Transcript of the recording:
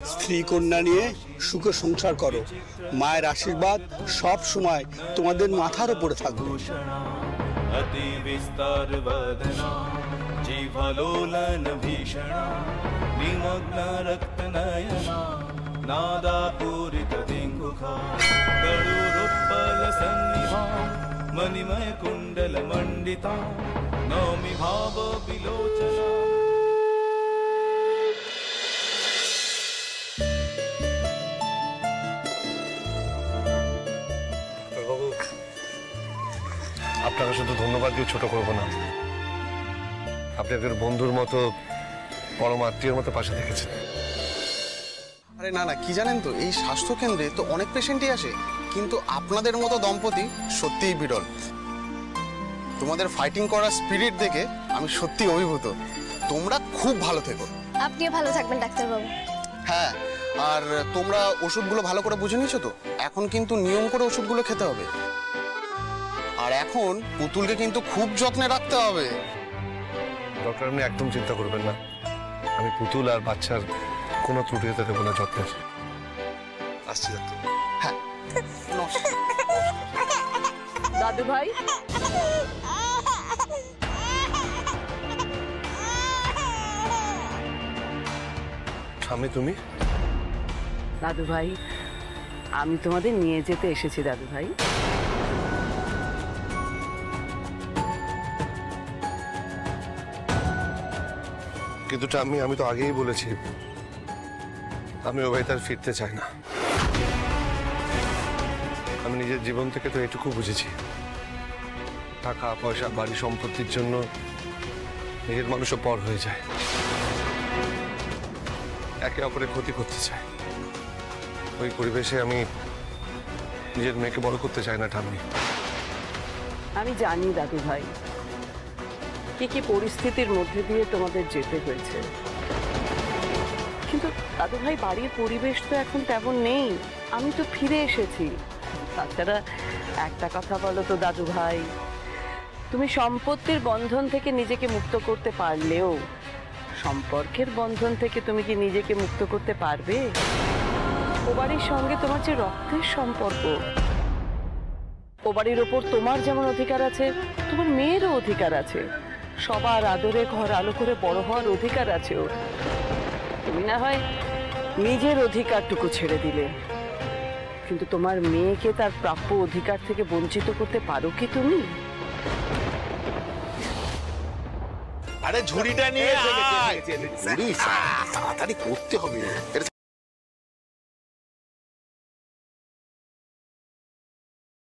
স্ত্রী কন্যা নিয়ে সুখে সংসার করো। মায়ের আশীর্বাদ সব সময় তোমাদের মাথার উপরে থাকবে। अति विस्तार वदना जीवलोलन भीषणा निमग्न रक्त नयना नादापूरित दिङ्गुखा गरुरुप्पल सन्निभा मणिमय कुण्डल मंडिता नौमि भाव विलोचना। আপনাকে শুধু ধন্যবাদ দিয়ে ছোট করবো না, আপনি একজন বন্ধুর মতো পরম আত্মীয়ের মতো পাশে থেকেছেন। আরে না না, কি জানেন তো, এই স্বাস্থ্য কেন্দ্রে তো অনেক পেশেন্টই আসে, কিন্তু আপনাদের মতো দম্পতি সত্যিই বিরল। তোমাদের ফাইটিং করার স্পিরিট দেখে আমি সত্যি অভিভূত। তোমরা খুব ভালো থেকো। আপনিও ভালো থাকবেন ডাক্তারবাবু। হ্যাঁ, আর তোমরা ওষুধগুলো ভালো করে বুঝে নিয়েছো তো? এখন কিন্তু নিয়ম করে ওষুধগুলো খেতে হবে। আর এখন পুতুলকে কিন্তু খুব যত্নে রাখতে হবে। ডক্টর, আপনি একদম চিন্তা করবেন না, আমি পুতুল আর বাচ্চার কোনো ত্রুটি হতে দেবো না যত্নের। আসছি ডাক্তার। হ্যাঁ, দাদু ভাই, স্বামী তুমি? দাদু ভাই, আমি তোমাদের নিয়ে যেতে এসেছি দাদু ভাই। কিন্তু আমি তো আগেই বলেছি আমি ও বাড়িতে আর ফিরতে চাই না। আমি নিজের জীবন থেকে তো এটুকু বুঝেছি, টাকা পয়সা বাড়ি সম্পত্তির জন্য নিজের মানুষও পর হয়ে যায়, একে অপরের ক্ষতি করতে চায়। ওই পরিবেশে আমি নিজের মেয়েকে বড় করতে চাই না ঠাম্মি। আমি জানি দাদু ভাই কি কি পরিস্থিতির মধ্যে দিয়ে তোমাদের যেতে হয়েছে, কিন্তু দাদু ভাই বাড়ির পরিবেশ তো এখন তেমন নেই। আমি তো ফিরে এসেছি। তাছাড়া একটা কথা বলো তো দাদু ভাই, তুমি সম্পত্তির বন্ধন থেকে নিজেকে মুক্ত করতে পারলেও সম্পর্কের বন্ধন থেকে তুমি কি নিজেকে মুক্ত করতে পারবে? ও বাড়ির সঙ্গে তোমার যে রক্তের সম্পর্ক, ও বাড়ির ওপর তোমার যেমন অধিকার আছে, তোমার মেয়েরও অধিকার আছে। সবার আদরে ঘর আলো করে বড় হওয়ার অধিকার আছে ওর। তুমি না হয় নিজের অধিকারটুকু ছেড়ে দিলে, কিন্তু তোমার মেয়েকে তার প্রাপ্য অধিকার থেকে বঞ্চিত করতে পারো কি তুমি? আরে ঝুড়িটা নিয়ে তাড়াতাড়ি করতে হবে। এটা